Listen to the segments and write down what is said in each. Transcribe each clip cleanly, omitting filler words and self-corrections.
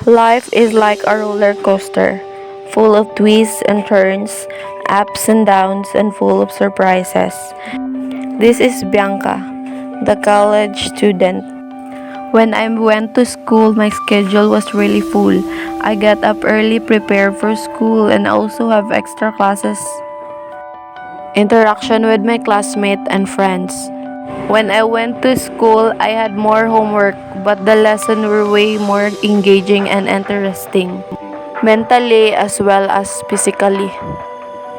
Life is like a roller coaster, full of twists and turns, ups and downs, and full of surprises. This is Bianca, the college student. When I went to school, my schedule was really full. I got up early, prepared for school, and also have extra classes, interaction with my classmates and friends. When I went to school, I had more homework, but the lessons were way more engaging and interesting, mentally as well as physically.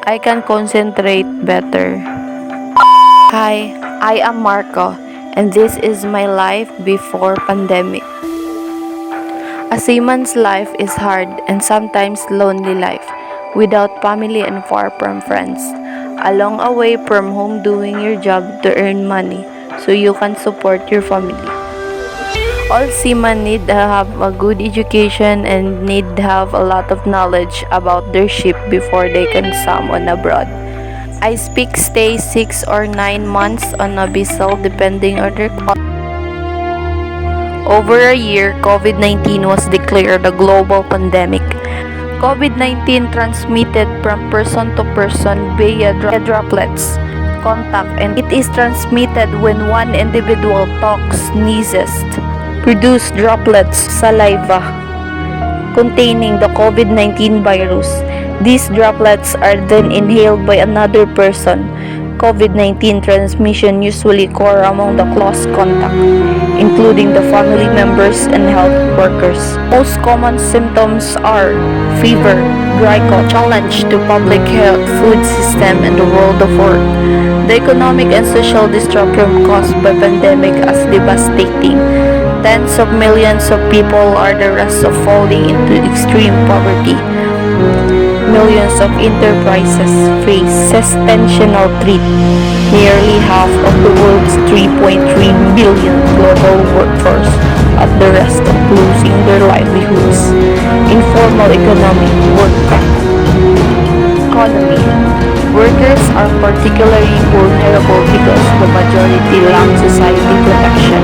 I can concentrate better. Hi, I am Marco, and this is my life before pandemic. A seaman's life is hard and sometimes lonely life, without family and far from friends. A long away from home doing your job to earn money so you can support your family. All seamen need to have a good education and need to have a lot of knowledge about their ship before they can summon abroad. I speak stay 6 or 9 months on a vessel depending on their over a year, COVID-19 was declared a global pandemic. COVID-19 transmitted from person to person via droplets, contact, and it is transmitted when one individual talks, sneezes, produce droplets, saliva, containing the COVID-19 virus. These droplets are then inhaled by another person. COVID-19 transmission usually occur among the close contact, including the family members and health workers. Most common symptoms are fever, dry cough, challenge to public health, food system, and the world of work. The economic and social disruption caused by pandemic is devastating. Tens of millions of people are the risk of falling into extreme poverty. Millions of enterprises face existential threat. Nearly half of the world's 3.3 billion global workforce at the risk of losing their livelihoods. Informal economy, economy. Workers are particularly vulnerable because the majority lack society protection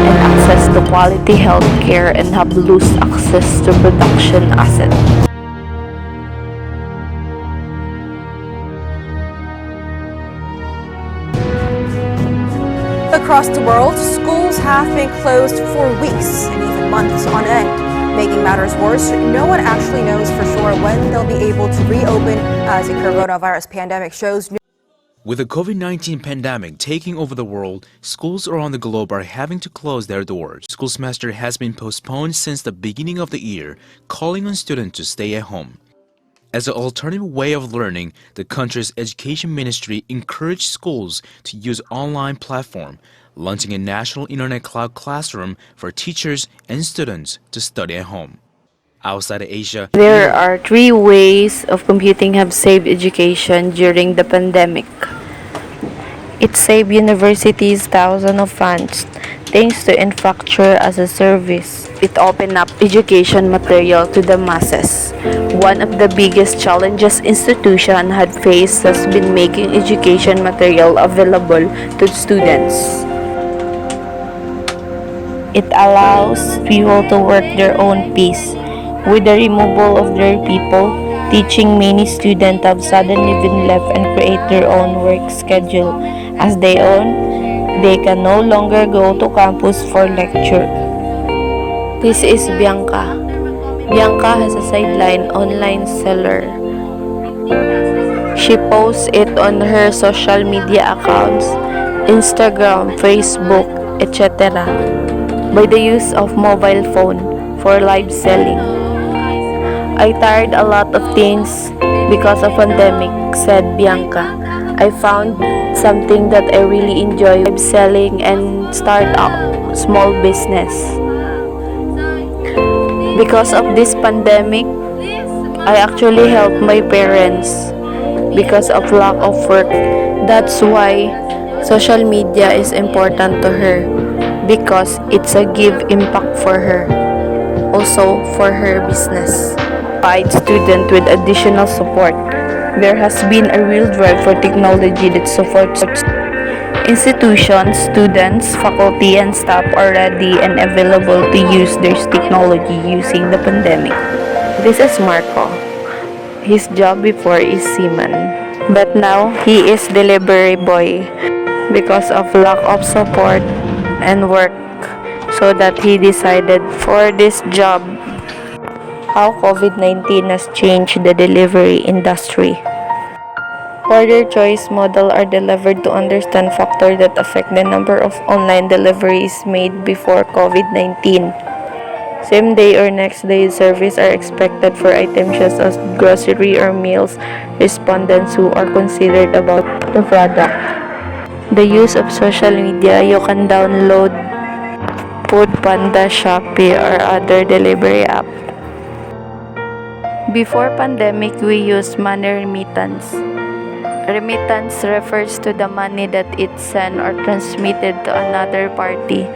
and access to quality health care and have lost access to production assets. Across the world, schools have been closed for weeks and even months on end. Making matters worse, no one actually knows for sure when they'll be able to reopen as the coronavirus pandemic shows. With the COVID-19 pandemic taking over the world, schools around the globe are having to close their doors. School semester has been postponed since the beginning of the year, calling on students to stay at home. As an alternative way of learning, the country's education ministry encouraged schools to use online platform, launching a national internet cloud classroom for teachers and students to study at home. Outside of Asia, There are three ways of computing have saved education during the pandemic. It saved universities thousands of funds thanks to infrastructure as a service. It opened up education material to the masses. One of the biggest challenges institutions had faced has been making education material available to students. It allows people to work their own pace. With the removal of their people, teaching many students have suddenly been left and create their own work schedule as they own. They can no longer go to campus for lecture. This is Bianca. Bianca has a sideline online seller. She posts it on her social media accounts, Instagram, Facebook, etc. by the use of mobile phone for live selling. I tried a lot of things because of pandemic, said Bianca. I found something that I really enjoy, live selling and start a small business. Because of this pandemic, I actually helped my parents because of lack of work. That's why social media is important to her because it's a give impact for her. Also for her business. Provide students with additional support. There has been a real drive for technology that supports Institutions, students, faculty, and staff are ready and available to use this technology using the pandemic. This is Marco. His job before is seaman, but now he is delivery boy because of lack of support and work, so that he decided for this job. How COVID-19 has changed the delivery industry. Order choice model are delivered to understand factors that affect the number of online deliveries made before COVID-19. Same day or next day service are expected for items such as grocery or meals. Respondents who are considered about the product. The use of social media, you can download Food Panda, Shopee, or other delivery app. Before pandemic, we used money remittance. Remittance refers to the money that is sent or transmitted to another party,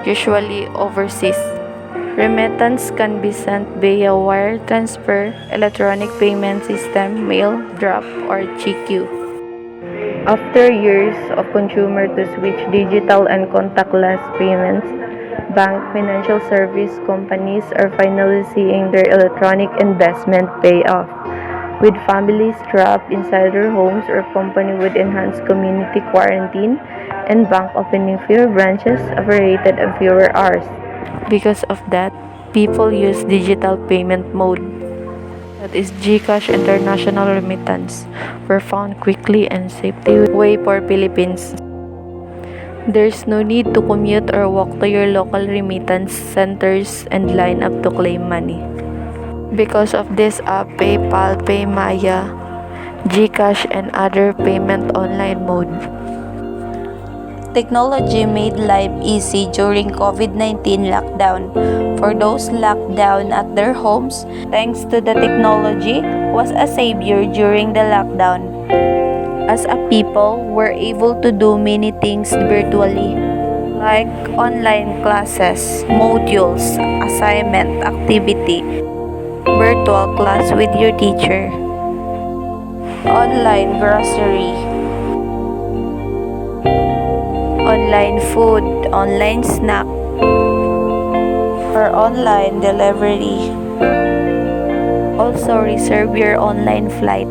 usually overseas. Remittance can be sent via wire transfer, electronic payment system, mail, drop, or GQ. After years of consumer to switch digital and contactless payments, bank financial service companies are finally seeing their electronic investment pay off. With families trapped inside their homes or company with enhanced community quarantine and bank opening fewer branches operated in fewer hours. Because of that, people use digital payment mode. That is GCash International Remittance were found quickly and safely way for Philippines. There's no need to commute or walk to your local remittance centers and line up to claim money. Because of this app, PayPal, PayMaya, GCash, and other payment online mode. Technology made life easy during COVID-19 lockdown. For those locked down at their homes, thanks to the technology, was a savior during the lockdown. As a people, we're able to do many things virtually, like online classes, modules, assignment, activity, virtual class with your teacher, online grocery, online food, online snack, or online delivery. Also reserve your online flight.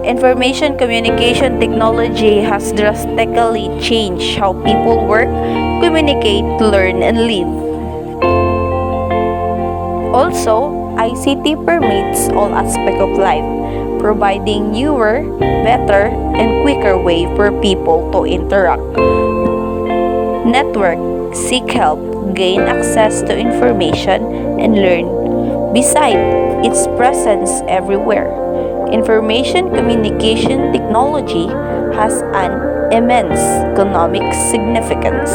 Information communication technology has drastically changed how people work, communicate, learn, and live. Also, ICT permeates all aspects of life, providing newer, better, and quicker way for people to interact. Network, seek help, gain access to information, and learn. Besides, its presence everywhere. Information communication technology has an immense economic significance.